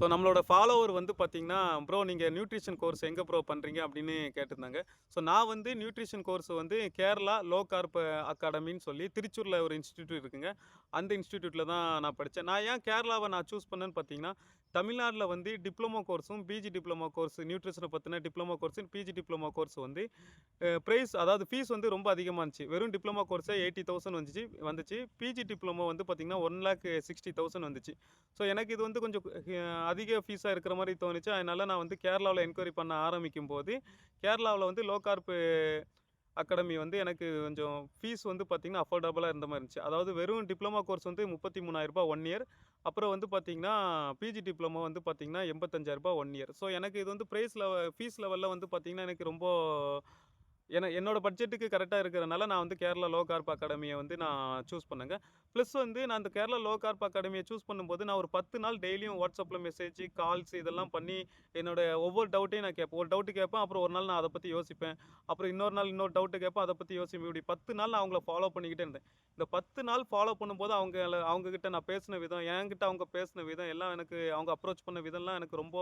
So நம்மளோட follower வந்து பார்த்தீங்கன்னா, "ப்ரோ நீங்க நியூட்ரிஷன் கோர்ஸ் எங்க ப்ரோ பண்றீங்க?" அப்படின்னு கேட்டிருந்தாங்க. ஸோ நான் வந்து நியூட்ரிஷன் கோர்ஸ் வந்து கேரளா லோ கார்ப் அகாடமின்னு சொல்லி திருச்சூர்ல ஒரு இன்ஸ்டிடியூட் இருக்குங்க. அந்த இன்ஸ்டிடியூட்ல தான் நான் படிச்சேன். நான் ஏன் கேரளாவ நான் சூஸ் பண்ணேன்னு பார்த்தீங்கன்னா, தமிழ்நாட்ல வந்து டிப்ளமோ கோர்ஸும், பிஜி டிப்ளமோ கோர்ஸ் நியூட்ரிஷன பத்தின diploma course, PG diploma course வந்து பிரைஸ் அதாவது ஃபீஸ் வந்து ரொம்ப அதிகமா இருந்துச்சு. வெறும் டிப்ளமோ கோர்ஸே 80,000 வந்துச்சு. பிஜி டிப்ளமோ வந்து பார்த்தீங்கன்னா, 1,60,000 வந்துச்சு. ஸோ எனக்கு இது வந்து கொஞ்சம் அதிக ஃபீஸா இருக்கிற மாரி தோணுச்சு. அதனால நான் வந்து கேரளாவுல என்கொயரி பண்ண ஆரம்பிக்கும்போது, கேரளாவுல வந்து லோ கார்ப் அகாடமி வந்து எனக்கு கொஞ்சம் ஃபீஸ் வந்து பார்த்தீங்கன்னா, அஃபோர்டபுளா இருந்த மாரி இருந்துச்சு. அதாவது வெறும் டிப்ளமோ கோர்ஸ் வந்து ரூ. 33,000 1 இயர். அப்புறம் வந்து பார்த்தீங்கன்னா, பிஜி டிப்ளமோ வந்து பார்த்தீங்கன்னா, ரூ. 85,000 1 இயர். ஸோ எனக்கு இது வந்து ஃபீஸ் லெவல்ல வந்து பார்த்தீங்கன்னா, எனக்கு ரொம்ப என்னோட பட்ஜெட்டுக்கு கரெக்ட்டா இருக்கிறனால, நான் வந்து கேரளா லோ கார்ப் அகாடமிய வந்து நான் சூஸ் பண்ணேங்க. ப்ளஸ் வந்து நான் அந்த கேரளா லோ கார்ப் அகாடமிய சூஸ் பண்ணும்போது, நான் ஒரு 10 நாள் டெய்லியும் WhatsAppல மெசேஜ், கால்ஸ் இதெல்லாம் பண்ணி, என்னோட ஒவ்வொரு டவுட்டையும் நான் கேட்பேன். ஒரு டவுட் கேட்பேன். அப்புறம் ஒரு நாள் நான் அத பத்தி யோசிப்பேன். அப்புறம் இன்னொரு நாள் இன்னொரு டவுட் கேட்பேன். அத பத்தி யோசிப்பேன். இப்படி 10 நாள் நான் அவங்கள ஃபாலோ பண்ணிக்கிட்டே இருந்தேன். இந்த 10 நாள் ஃபாலோ பண்ணும்போது, அவங்க கிட்ட நான் பேசின விதம், என்கிட்ட அவங்க பேசின விதம் எல்லாம் எனக்கு அவங்க அப்ரோச் பண்ண விதம்லாம் எனக்கு ரொம்ப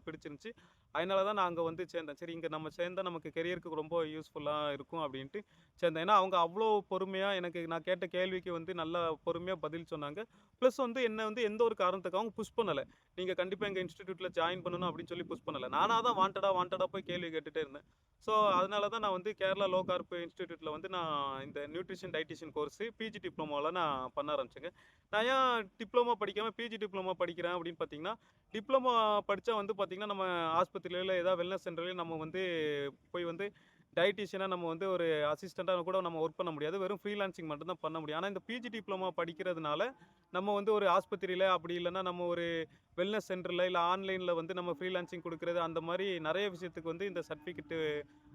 பிடிச்சிருந்துச்சு. அதனால தான் நான் அங்க வந்து சேர்ந்தேன். சரி இங்க நம்ம சேர்ந்தா நமக்கு கெரியருக்கு ரொம்ப யூஸ்ஃபுல்லா இருக்கும் அப்படின்ட்டு சேர்ந்தேன். ஏன்னா அவங்க அவ்வளோ பொறுமையா எனக்கு நான் கேட்ட கேள்விக்கு வந்து நல்லா பொறுமையா பதில் சொன்னாங்க. ப்ளஸ் வந்து என்ன வந்து எந்த ஒரு காரணத்துக்காகவும் புஷ் பண்ணல. நீங்க கண்டிப்பா எங்க இன்ஸ்டிடியூட்ல ஜாயின் பண்ணணும் அப்படின்னு சொல்லி புஷ் பண்ணல. நானா தான் வாண்டடா போய் கேள்வி கேட்டுட்டே இருந்தேன். ஸோ அதனால தான் நான் வந்து கேரளா லோ கார்ப் இன்ஸ்டிடியூட்ல வந்து நான் இந்த நியூட்ரிஷன் டயட்டீஷியன் கோர்ஸ் பிஜி டிப்ளமோல நான் பண்ண ஆரம்பிச்சேங்க. நான் ஏன் டிப்ளமோ படிக்காம பிஜி டிப்ளமோ படிக்கிறேன் அப்படின்னு பார்த்தீங்கன்னா, டிப்ளமோ படிச்சா வந்து பார்த்தீங்கன்னா, நம்ம ஆஸ்பத்திரியிலயோ இல்ல ஏதாவது வெல்னஸ் சென்டர்லயோ நம்ம வந்து போய் வந்து டயட்டீஷியனா நம்ம வந்து ஒரு அசிஸ்டன்ட்டா கூட நம்ம ஒர்க் பண்ண முடியாது. வெறும் ஃப்ரீலான்சிங் மட்டும் தான் பண்ண முடியும். ஆனா இந்த பிஜி டிப்ளமோ படிக்கிறதுனால, நம்ம வந்து ஒரு ஆஸ்பத்திரியில அப்படி இல்லன்னா நம்ம ஒரு வெல்னஸ் சென்டர்ல இல்ல ஆன்லைன்ல வந்து நம்ம ஃப்ரீலான்சிங் குடுக்குறது அந்த மாரி நெறைய விஷயத்துக்கு வந்து இந்த சர்டிஃபிகேட்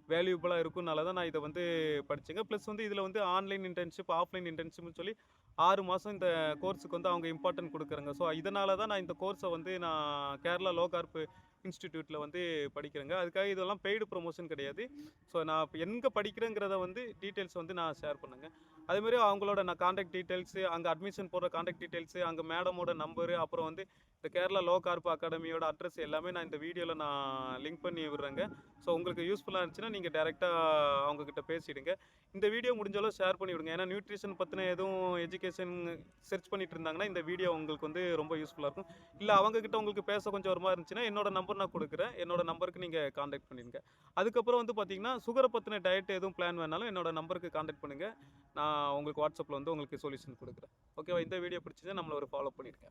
வேல்யூபிளா இருக்கும்னால தான் நான் இத வந்து படிச்சேங்க. ப்ளஸ் வந்து இதுல வந்து ஆன்லைன் இன்டர்ன்ஷிப், ஆஃப்லைன் இன்டர்ன்ஷிப்னு சொல்லி 6 மாசம் இந்த கோர்ஸுக்கு வந்து அவங்க இம்பார்ட்டன்ட் குடுக்குறாங்க. ஸோ இதனால தான் நான் இந்த கோர்ஸ வந்து நான் கேரளா லோ கார்ப் இன்ஸ்டிடியூட்ல வந்து படிக்கிறேங்க. அதுக்காக இதெல்லாம் பெய்டு ப்ரமோஷன் கிடையாது. ஸோ நான் இப்ப எங்க படிக்கிறேங்கிறத வந்து டீட்டெயில்ஸ் வந்து நான் ஷேர் பண்ணேங்க. அதேமாரி அவங்களோட நான் கான்டாக்ட் டீட்டெயில்ஸு, அங்க அட்மிஷன் போடுற கான்டாக்ட் டீட்டெயில்ஸு, அங்க மேடமோட நம்பரு, அப்புறம் வந்து இந்த கேரளா லோ கார்ப் அகாடமியோட அட்ரஸ் எல்லாமே நான் இந்த வீடியோல நான் லிங்க் பண்ணி விடுறேங்க. ஸோ உங்களுக்கு யூஸ்ஃபுல்லா இருந்துச்சுன்னா, நீங்க டைரக்ட்டா அவங்க கிட்ட பேசிடுங்க. இந்த வீடியோ முடிஞ்ச அளவு ஷேர் பண்ணி விடுங்க. ஏன்னா நியூட்ரிஷன் பத்தின எதுவும் எஜுகேஷன் சர்ச் பண்ணிட்டு இருந்தாங்கன்னா, இந்த வீடியோ உங்களுக்கு வந்து ரொம்ப யூஸ்ஃபுல்லா இருக்கும். இல்ல அவங்க கிட்ட உங்களுக்கு பேச கொஞ்சம் ஒரு மாரி இருந்துச்சுன்னா, என்னோட நம்பர் நான் குடுக்குறேன். என்னோட நம்பருக்கு நீங்க கான்டாக்ட் பண்ணிடுங்க. அதுக்கப்புறம் வந்து பார்த்தீங்கன்னா, சுகர பத்தின டயட் எதுவும் பிளான் வேணாலும் என்னோட நம்பருக்கு கான்டாக்ட் பண்ணுங்க. நான் உங்களுக்கு WhatsAppல வந்து உங்களுக்கு சொல்யூஷன் குடுக்குறேன். ஓகேவா? இந்த வீடியோ பிடிச்சதுன்னா நம்மள ஒரு ஃபாலோ பண்ணிடுங்க.